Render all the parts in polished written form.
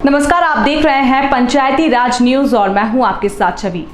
नमस्कार, आप देख रहे हैं पंचायती राज न्यूज और मैं हूं आपके साथ छवि।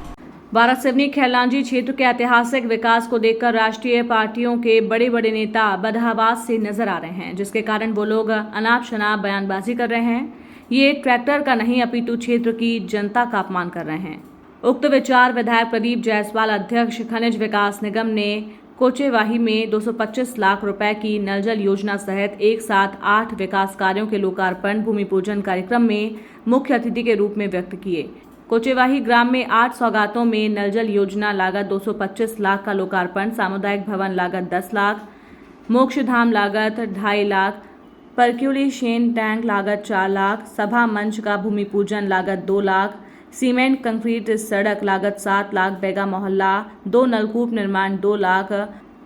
वारासिवनी खैलांजी क्षेत्र के ऐतिहासिक विकास को देखकर राष्ट्रीय पार्टियों के बड़े बड़े नेता बदहवास से नजर आ रहे हैं, जिसके कारण वो लोग अनाप शनाप बयानबाजी कर रहे हैं। ये ट्रैक्टर का नहीं अपितु क्षेत्र की जनता का अपमान कर रहे हैं। उक्त विचार विधायक प्रदीप जायसवाल अध्यक्ष खनिज विकास निगम ने कोचेवाही में 225 लाख रुपए की नल जल योजना सहित एक साथ 8 विकास कार्यों के लोकार्पण भूमि पूजन कार्यक्रम में मुख्य अतिथि के रूप में व्यक्त किए। कोचेवाही ग्राम में 8 सौगातों में नल जल योजना लागत 225 लाख का लोकार्पण, सामुदायिक भवन लागत 10 लाख, मोक्षधाम लागत 2.5 लाख, पर्क्यूलेशन टैंक लागत 4 लाख, सभा मंच का भूमि पूजन लागत 2 लाख, सीमेंट कंक्रीट सड़क लागत 7 लाख, बेगा मोहल्ला 2 नलकूप निर्माण 2 लाख,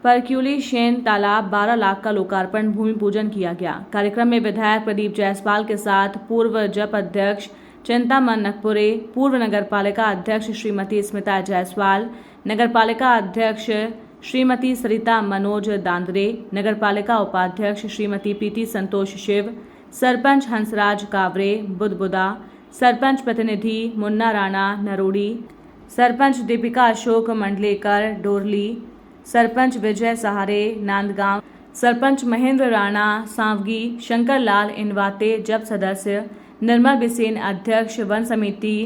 पर्क्यूलेशन तालाब 12 लाख का लोकार्पण भूमि पूजन किया गया। कार्यक्रम में विधायक प्रदीप जायसवाल के साथ पूर्व जप अध्यक्ष चिंतामन नकपुरे, पूर्व नगरपालिका अध्यक्ष श्रीमती स्मिता जायसवाल, नगरपालिका अध्यक्ष श्रीमती सरिता मनोज दांद्रे, नगरपालिका उपाध्यक्ष श्रीमती पीटी संतोष शिव, सरपंच हंसराज कावरे बुदबुदा, सरपंच प्रतिनिधि मुन्ना राणा नरोड़ी, सरपंच दीपिका अशोक मंडलेकर डोरली, सरपंच विजय सहारे नांदगांव, सरपंच महेंद्र राणा सांवगी, शंकर लाल इनवाते जब सदस्य, निर्मल बिसेन अध्यक्ष, वन समिति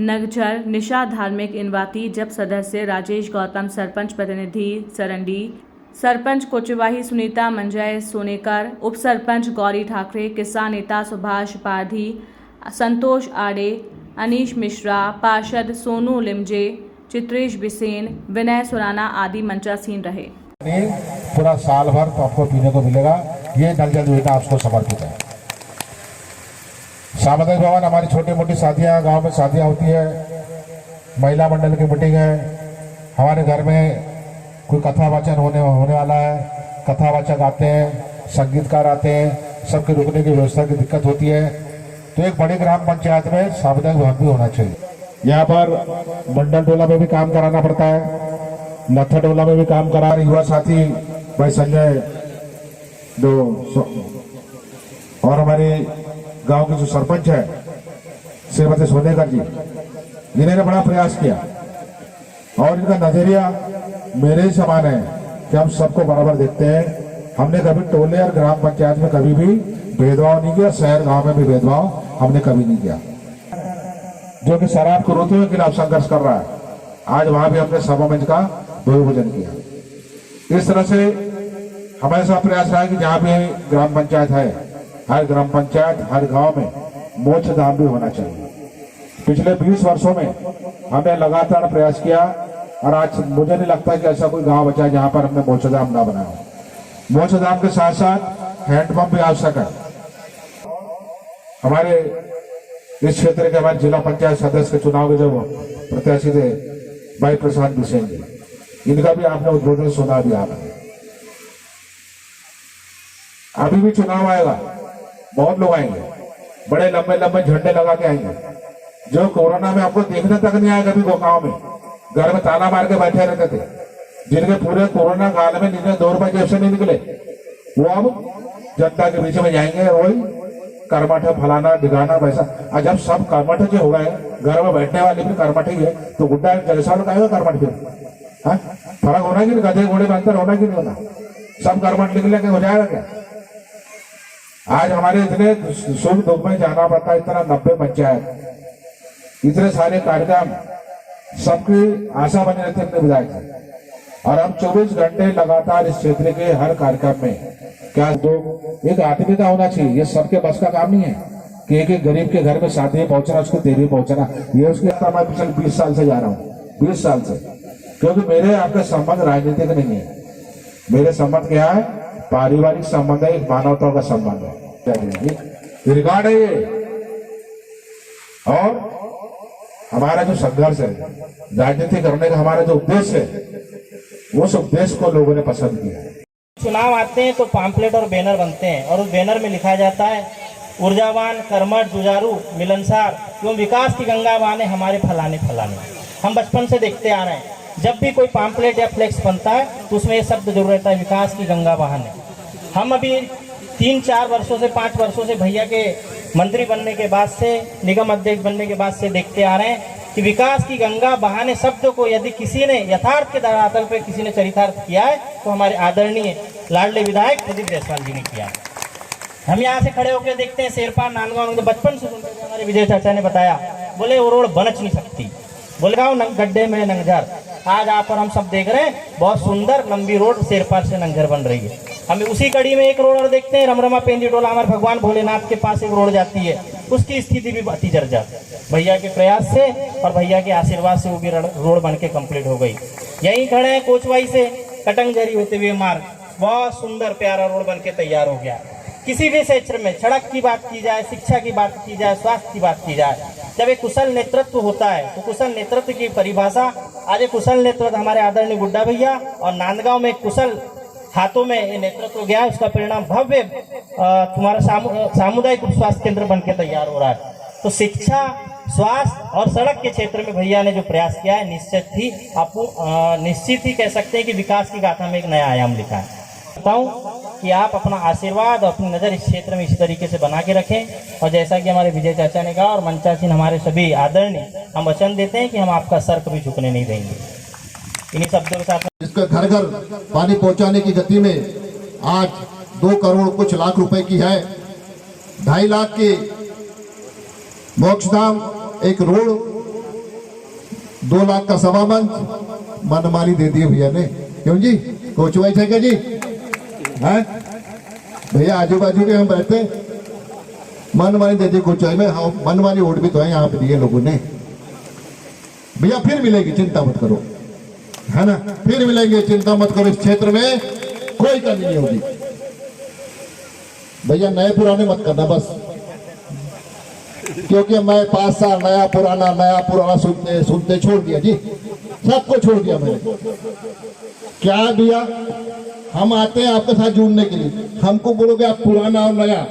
नगझर, निशा धार्मिक इनवाती जब सदस्य, राजेश गौतम सरपंच प्रतिनिधि सरंडी, सरपंच कोचेवाही सुनीता मंजय सोनेकर, उप सरपंच गौरी ठाकरे, किसान नेता सुभाष पारधी, संतोष आड़े, अनीश मिश्रा, पार्षद सोनू लिमजे, चित्रेश बिसेन, विनय सुराना आदि मंचासीन रहे। पूरा साल भर तो आपको पीने को मिलेगा। ये नल जल योजना आपको समर्पित है। सामुदायिक भवन, हमारी छोटी मोटी शादियां, गांव में शादियां होती है, महिला मंडल की मीटिंग है, हमारे घर में कोई कथा वाचन होने वाला है, कथा वाचक आते हैं, संगीतकार आते हैं, सबके रुकने की व्यवस्था की दिक्कत होती है। तो एक बड़ी ग्राम पंचायत में सामुदायिक भवन भी होना चाहिए। यहाँ पर मंडल टोला में भी काम कराना पड़ता है, लत्था टोला में भी काम करा। युवा साथी भाई संजय और हमारे गांव के जो सरपंच है श्रीमती सोनेकर जी, जिन्होंने बड़ा प्रयास किया और इनका नजरिया मेरे ही समान है कि हम सबको बराबर देखते हैं। हमने कभी टोले और ग्राम पंचायत में कभी भी भेदभाव नहीं किया, शहर गांव में भी भेदभाव हमने कभी नहीं किया। जो कि शराब के रोकने के खिलाफ संघर्ष कर रहा है, आज वहां भी हमने सभा मंच का भूमिपूजन किया। इस तरह से हमारे साथ प्रयास रहा है कि जहां भी ग्राम पंचायत है, हर ग्राम पंचायत हर गांव में मोक्षधाम भी होना चाहिए। पिछले 20 वर्षों में हमने लगातार प्रयास किया और आज मुझे नहीं लगता कि ऐसा कोई गांव बचा है जहां पर हमने मोक्षधाम ना बनाया। मोक्षधाम के साथ साथ हैंडपंप भी आवश्यक है। हमारे इस क्षेत्र के हमारे जिला पंचायत सदस्य के चुनाव के जो प्रत्याशी थे भाई प्रशांत बिसेन जी, इनका भी आपने उद्बोधन सुना भी आपने। अभी भी चुनाव आएगा, बहुत लोग आएंगे, बड़े लंबे लंबे झंडे लगा के आएंगे, जो कोरोना में आपको देखने तक नहीं आए कभी वो गांव में घर में ताला मार के बैठे रहते थे, जिनके पूरे कोरोना काल में जिन्हें 2 रुपए जेब से नहीं निकले, वो अब जनता के बीच में जाएंगे और वही कर्मठ फलाना दिखाना वैसा। और जब सब कर्मठ जो हो गए, घर में बैठने वाले भी कर्मठ ही है, तो गुड्डा जैसा लोग आएगा कर्मठ फिर फर्क होना कि नहीं, गधे घोड़े में अंतर होना कि नहीं होना, सब कर्मठ निकलेंगे, हो जाएगा क्या? आज हमारे इतने सुख दुख में जाना पड़ता है, इतना 90 पंचायत, इतने सारे कार्यक्रम, सबकी आशा बनी रहती है विधायक से। और हम 24 घंटे लगातार इस क्षेत्र के हर कार्यक्रम में क्या दो एक आत्मीयता होना चाहिए। ये सबके बस का काम नहीं है कि एक गरीब के घर में शादी पहुंचना, उसको देरी पहुंचना। ये उसके मैं पिछले 20 साल से जा रहा हूँ, 20 साल से, क्योंकि मेरे आपका संबंध राजनीतिक नहीं है। मेरे संबंध क्या है? पारिवारिक संबंध है, एक मानवता का संबंध है, रिकॉर्ड है ये। और हमारा जो संघर्ष है, राजनीति करने का हमारा जो उद्देश्य है, उस उद्देश्य को लोगों ने पसंद किया है। चुनाव आते हैं तो पैम्फलेट और बैनर बनते हैं और उस बैनर में लिखा जाता है ऊर्जावान, कर्मठ, जुझारू, मिलनसार एवं विकास की गंगा बहाने हमारे फलाने फलाने। हम बचपन से देखते आ रहे हैं, जब भी कोई पैम्फलेट या फ्लेक्स बनता है तो उसमें ये शब्द जरूर रहता है, विकास की गंगा बहाने। हम अभी 3-4 वर्षों से 5 वर्षों से भैया के मंत्री बनने के बाद से, निगम अध्यक्ष बनने के बाद से देखते आ रहे हैं कि विकास की गंगा बहाने शब्द को यदि किसी ने यथार्थ के धरातल पे किसी ने चरितार्थ किया है तो हमारे आदरणीय लाडले विधायक प्रदीप जायसवाल जी ने किया है। हम यहाँ से खड़े होकर देखते हैं शेरपार नांदगांव, बचपन से सुनते थे, हमारे विजय चाचा ने बताया, बोले वो रोड बनच नहीं सकती, बोले गाँव गड्ढे में नंगझर। आज आप और हम सब देख रहे हैं बहुत सुंदर लंबी रोड शेरपार से नंगझर बन रही है। हमें उसी कड़ी में एक रोड और देखते हैं, रमरमा पेंदी टोला हमारे भगवान भोलेनाथ के पास एक रोड जाती है, उसकी स्थिति भी अति जर्जर। भैया के प्रयास से और भैया के आशीर्वाद से वो भी रोड बन के कम्प्लीट हो गई। यहीं खड़े हैं कोचवाई से कटंगझरी होते हुए मार्ग, बहुत सुंदर प्यारा रोड बन के तैयार हो गया। किसी भी क्षेत्र में सड़क की बात की जाए, शिक्षा की बात की जाए, स्वास्थ्य की बात की जाए, जब एक कुशल नेतृत्व होता है तो कुशल नेतृत्व की परिभाषा आज एक कुशल नेतृत्व हमारे आदरणीय गुड्डा भैया और नांदगांव में कुशल हाथों में ये नेतृत्व गया, उसका परिणाम भव्य तुम्हारा सामुदायिक उप स्वास्थ्य केंद्र बन के तैयार हो रहा है। तो शिक्षा, स्वास्थ्य और सड़क के क्षेत्र में भैया ने जो प्रयास किया है निश्चित ही कह सकते हैं कि विकास की गाथा में एक नया आयाम लिखा है। बताऊं कि आप अपना आशीर्वाद और अपनी नज़र इस क्षेत्र में इसी तरीके से बना के रखें और जैसा कि हमारे विजय चाचा ने कहा और मंचासीन हमारे सभी आदरणीय, हम वचन देते हैं कि हम आपका सर कभी झुकने नहीं देंगे। इन्हीं शब्दों के साथ जिसका घर घर पानी पहुंचाने की गति में आज 2 करोड़ कुछ लाख रुपए की है, 2.5 लाख के मोक्षधाम एक रोड, 2 लाख का सभा मंच मनमानी दे दिए भैया ने। क्यों जी, कोचवाई थे क्या जी? हैं भैया आजू बाजू के हम रहते, मनमानी दे दी कोचवाई में। हाँ, मनमानी वोट भी तो है यहाँ पे दिए लोगों ने। भैया फिर मिलेगी, चिंता मत करो, है ना, फिर मिलेंगे, चिंता मत करो। इस क्षेत्र में कोई कमी नहीं होगी भैया। नए पुराने मत करना बस, क्योंकि मैं 5 साल नया पुराना सुनते छोड़ दिया जी, सबको छोड़ दिया मैंने। क्या दिया? हम आते हैं आपके साथ जुड़ने के लिए, हमको बोलोगे आप पुराना और नया,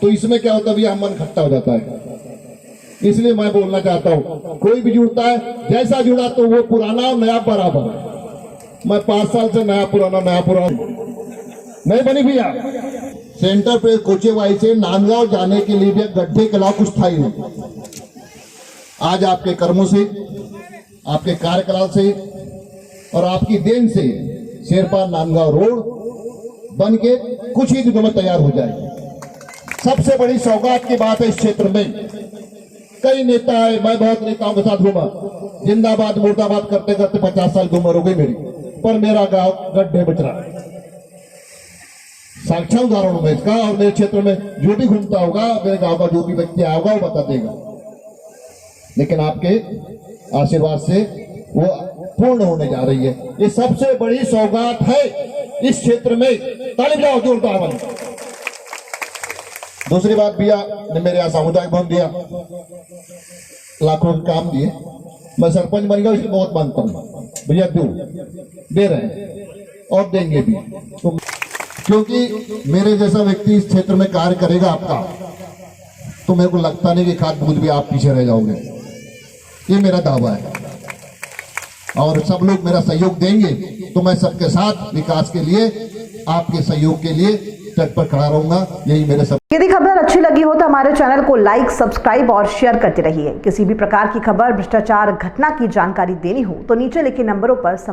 तो इसमें क्या होता है भैया, मन खट्टा हो जाता है। इसलिए मैं बोलना चाहता हूँ, कोई भी जुड़ता है जैसा जुड़ा तो वो पुराना और नया बराबर। मैं 5 साल से नया पुराना नहीं बनी भैया। सेंटर पे कोचेवाई से नांदगांव जाने के लिए भी गड्ढे के अलावा कुछ था ही नहीं। आज आपके कर्मों से, आपके कार्यकाल से और आपकी देन से शेरपार नांदगांव रोड बन के कुछ ही दिनों में तैयार हो जाएगी। सबसे बड़ी सौगात की बात है इस क्षेत्र में। कई नेता है, मैं बहुत नेताओं के साथ घूमा, जिंदाबाद मुर्दाबाद करते करते 50 साल की उम्र हो गई मेरी, पर मेरा गांव गड्ढे बच रहा है। साक्षात उदाहरण में इसका, और मेरे क्षेत्र में जो भी घूमता होगा, मेरे गांव का जो भी व्यक्ति आएगा वो बता देगा। लेकिन आपके आशीर्वाद से वो पूर्ण होने जा रही है। ये सबसे बड़ी सौगात है इस क्षेत्र में। ताली बजाओ जोरदार वाली। दूसरी बात, भैया ने मेरे यहाँ सामुदायिक भवन दिया, लाखों के काम दिए। मैं सरपंच बन गया, इसलिए बहुत मानता हूँ भैया, दे रहे हैं और देंगे भी, क्योंकि मेरे जैसा व्यक्ति इस क्षेत्र में कार्य करेगा आपका, तो मेरे को लगता नहीं कि खाद बूंद भी आप पीछे रह जाओगे। ये मेरा दावा है और सब लोग मेरा सहयोग देंगे, तो मैं सबके साथ विकास के लिए, आपके सहयोग के लिए तट पर खड़ा रहूंगा। यही मेरे सब। यदि खबर अच्छी लगी हो तो हमारे चैनल को लाइक, सब्सक्राइब और शेयर करते रहिए। किसी भी प्रकार की खबर, भ्रष्टाचार, घटना की जानकारी देनी हो तो नीचे लिखे नंबरों पर